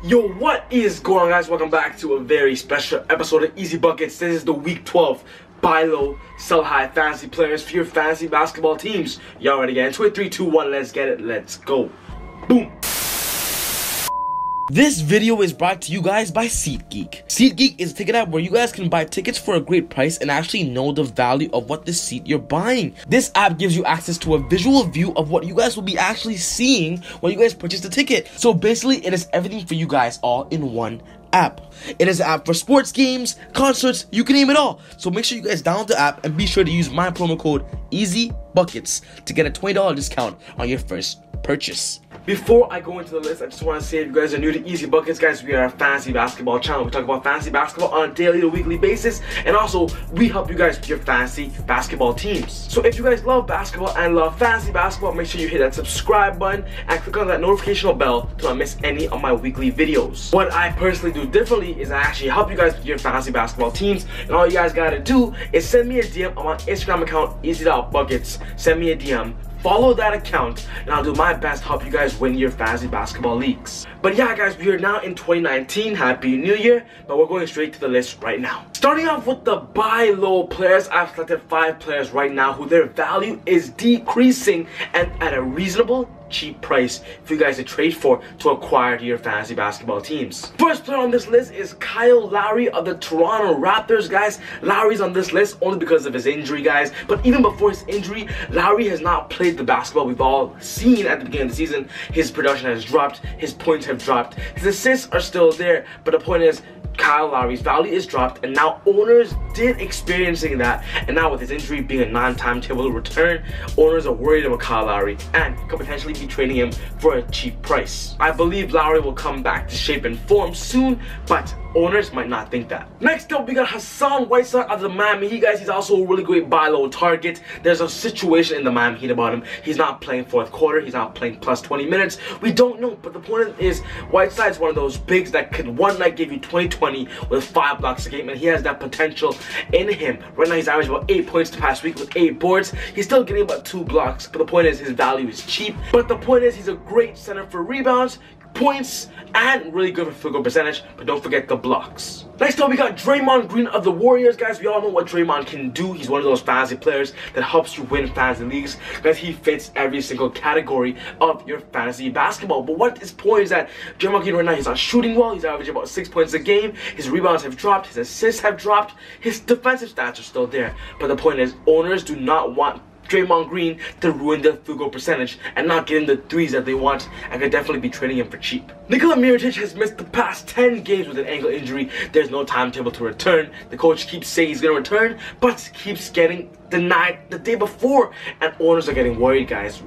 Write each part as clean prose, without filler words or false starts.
Yo, what is going on, guys? Welcome back to a very special episode of Easy Buckets. This is the week 12 buy low, sell high fantasy players for your fantasy basketball teams. Y'all ready? Get into it? 3, 2, 1, let's get it. Let's go. Boom. This video is brought to you guys by SeatGeek. SeatGeek is a ticket app where you guys can buy tickets for a great price and actually know the value of what the seat you're buying. This app gives you access to a visual view of what you guys will be actually seeing when you guys purchase the ticket. So basically, it is everything for you guys all in one app. It is an app for sports games, concerts, you can name it all. So make sure you guys download the app and be sure to use my promo code EasyBuckets to get a $20 discount on your first purchase. Before I go into the list, I just want to say, if you guys are new to Easy Buckets, guys, we are a fantasy basketball channel. We talk about fantasy basketball on a daily to weekly basis, and also we help you guys with your fantasy basketball teams. So if you guys love basketball and love fantasy basketball, make sure you hit that subscribe button and click on that notification bell to not miss any of my weekly videos. What I personally do differently is I actually help you guys with your fantasy basketball teams, and all you guys gotta do is send me a DM on my Instagram account, easy.buckets. Send me a DM. Follow that account, and I'll do my best to help you guys win your fantasy basketball leagues. But yeah, guys, we are now in 2019. Happy New Year, but we're going straight to the list right now. Starting off with the buy low players, I've selected 5 players right now who their value is decreasing and at a reasonable, cheap price for you guys to trade for to acquire to your fantasy basketball teams. First player on this list is Kyle Lowry of the Toronto Raptors, guys. Lowry's on this list only because of his injury, guys. But even before his injury, Lowry has not played the basketball we've all seen at the beginning of the season. His production has dropped, his points have dropped, his assists are still there, but the point is, Kyle Lowry's value is dropped, and now owners did experiencing that, and now with his injury being a non-timetable return, owners are worried about Kyle Lowry and could potentially be trading him for a cheap price. I believe Lowry will come back to shape and form soon, but owners might not think that. Next up, we got Hassan Whiteside of the Miami Heat, guys. He's also a really great buy low target. There's a situation in the Miami Heat about him. He's not playing fourth quarter. He's not playing plus 20 minutes. We don't know, but the point is, Whiteside's one of those bigs that could one night give you 20-20 with 5 blocks a game, and he has that potential in him. Right now, he's averaging about 8 points the past week with 8 boards. He's still getting about 2 blocks, but the point is, his value is cheap. But the point is, he's a great center for rebounds, points, and really good for field goal percentage, but don't forget the blocks. Next up, we got Draymond Green of the Warriors, guys. We all know what Draymond can do. He's one of those fantasy players that helps you win fantasy leagues, because he fits every single category of your fantasy basketball. But what his point is that Draymond Green right now, he's not shooting well. He's averaging about 6 points a game. His rebounds have dropped. His assists have dropped. His defensive stats are still there. But the point is, owners do not want Draymond Green to ruin their field goal percentage and not get him the threes that they want, and could definitely be trading him for cheap. Nikola Mirotic has missed the past 10 games with an ankle injury. There's no timetable to return. The coach keeps saying he's going to return, but keeps getting denied the day before, and owners are getting worried, guys.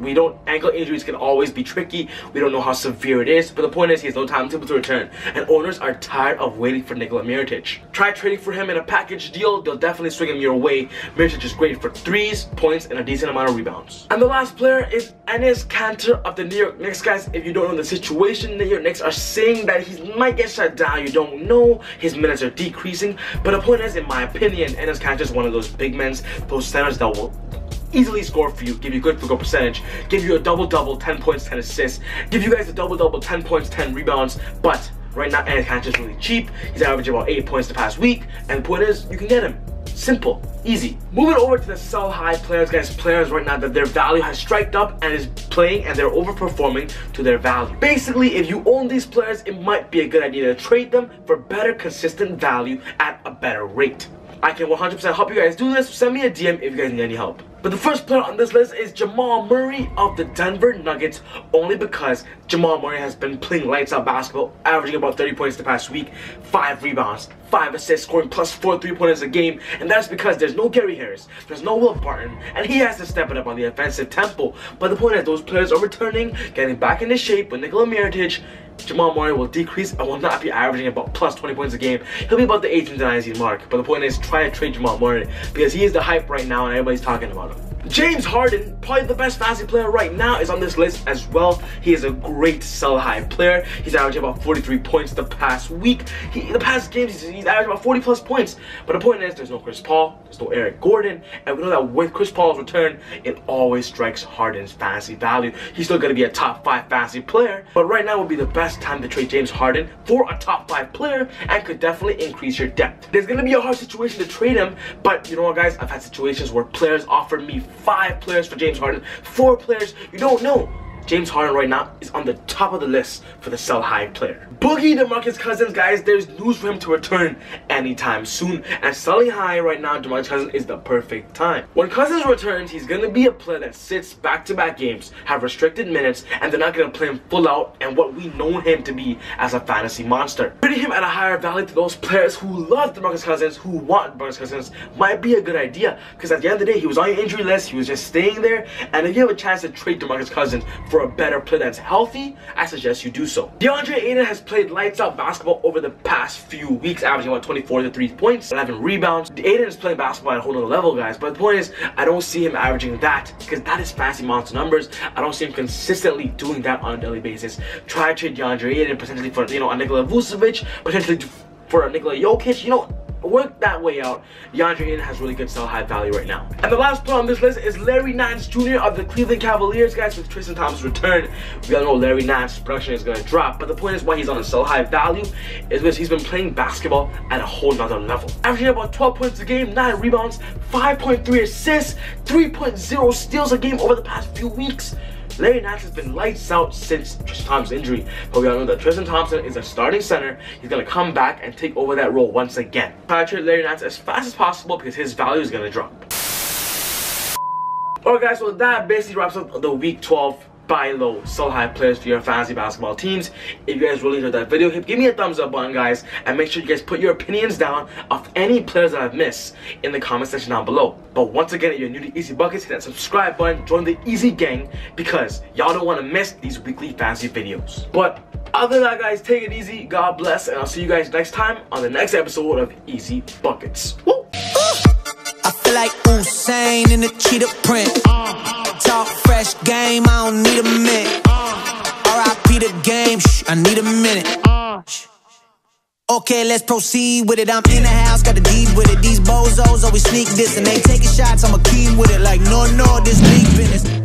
Ankle injuries can always be tricky. We don't know how severe it is, but the point is, he has no timetable to return, and owners are tired of waiting for Nikola Mirotic. Try trading for him in a package deal. They'll definitely swing him your way. Mirotic is great for threes, points, and a decent amount of rebounds. And the last player is Enes Kanter of the New York Knicks, guys. If you don't know the situation, the New York Knicks are saying that he might get shut down. You don't know. His minutes are decreasing, but the point is, in my opinion, Enes Kanter is one of those big men, those centers that will easily score for you, give you good field goal percentage, give you a double-double, 10 points, 10 assists, give you guys a double-double, 10 points, 10 rebounds, but right now, Enes Kanter is really cheap. He's averaging about 8 points the past week, and the point is, you can get him. Simple, easy. Moving over to the sell high players, guys. Players right now that their value has striked up and is playing, and they're overperforming to their value. Basically, if you own these players, it might be a good idea to trade them for better, consistent value at a better rate. I can 100% help you guys do this. Send me a DM if you guys need any help. But the first player on this list is Jamal Murray of the Denver Nuggets, only because Jamal Murray has been playing lights out basketball, averaging about 30 points the past week, 5 rebounds, 5 assists, scoring plus 4 3-pointers a game, and that's because there's no Gary Harris, there's no Will Barton, and he has to step it up on the offensive tempo. But the point is, those players are returning, getting back into shape with Nikola Mirotic. Jamal Murray will decrease and will not be averaging about plus 20 points a game. He'll be about the 18 to 19 mark. But the point is, try to trade Jamal Murray, because he is the hype right now and everybody's talking about him. James Harden, probably the best fantasy player right now, is on this list as well. He is a great sell high player. He's averaging about 43 points the past week. The past games, he's averaging about 40 plus points. But the point is, there's no Chris Paul, there's no Eric Gordon, and we know that with Chris Paul's return, it always strikes Harden's fantasy value. He's still going to be a top 5 fantasy player, but right now would be the best time to trade James Harden for a top 5 player and could definitely increase your depth. There's going to be a hard situation to trade him, but you know what, guys? I've had situations where players offered me 5 players for James Harden, 4 players. You don't know. James Harden right now is on the top of the list for the sell high player. Boogie DeMarcus Cousins, guys, there's news for him to return anytime soon. And selling high right now, DeMarcus Cousins is the perfect time. When Cousins returns, he's going to be a player that sits back-to-back games, have restricted minutes, and they're not going to play him full out and what we know him to be as a fantasy monster. Putting him at a higher value to those players who love DeMarcus Cousins, who want DeMarcus Cousins, might be a good idea. Because at the end of the day, he was on your injury list, he was just staying there, and if you have a chance to trade DeMarcus Cousins for a better player that's healthy, I suggest you do so. DeAndre Ayton has played lights out basketball over the past few weeks, averaging about 24 to 3 points, 11 rebounds. Ayton is playing basketball at a whole other level, guys, but the point is, I don't see him averaging that because that is fantasy monster numbers. I don't see him consistently doing that on a daily basis. Try to trade DeAndre Ayton potentially for, you know, a Nikola Vucevic, potentially for a Nikola Jokic, you know, work that way out. DeAndre Ayton has really good sell high value right now. And the last player on this list is Larry Nance Jr. of the Cleveland Cavaliers, guys. With Tristan Thompson's return, we all know Larry Nance's production is going to drop, but the point is why he's on a sell high value is because he's been playing basketball at a whole nother level, averaging about 12 points a game, 9 rebounds, 5.3 assists, 3.0 steals a game over the past few weeks. Larry Nance has been lights out since Tristan Thompson's injury, but we all know that Tristan Thompson is a starting center. He's going to come back and take over that role once again. Try to trade Larry Nance as fast as possible because his value is going to drop. Alright guys, so that basically wraps up the week 12 buy low, sell high players for your fantasy basketball teams. If you guys really enjoyed that video, give me a thumbs up button, guys, and make sure you guys put your opinions down of any players that I've missed in the comment section down below. But once again, if you're new to Easy Buckets, hit that subscribe button, join the Easy Gang, because y'all don't want to miss these weekly fantasy videos. But other than that, guys, take it easy, God bless, and I'll see you guys next time on the next episode of Easy Buckets. Woo! I feel like Usain in the cheetah print. Talk fresh game, I don't need a minute. R.I.P. the game, I need a minute. Okay, let's proceed with it. I'm in the house, got the deed with it. These bozos always sneak this and they taking shots, I'ma keep with it. Like, no, this league business.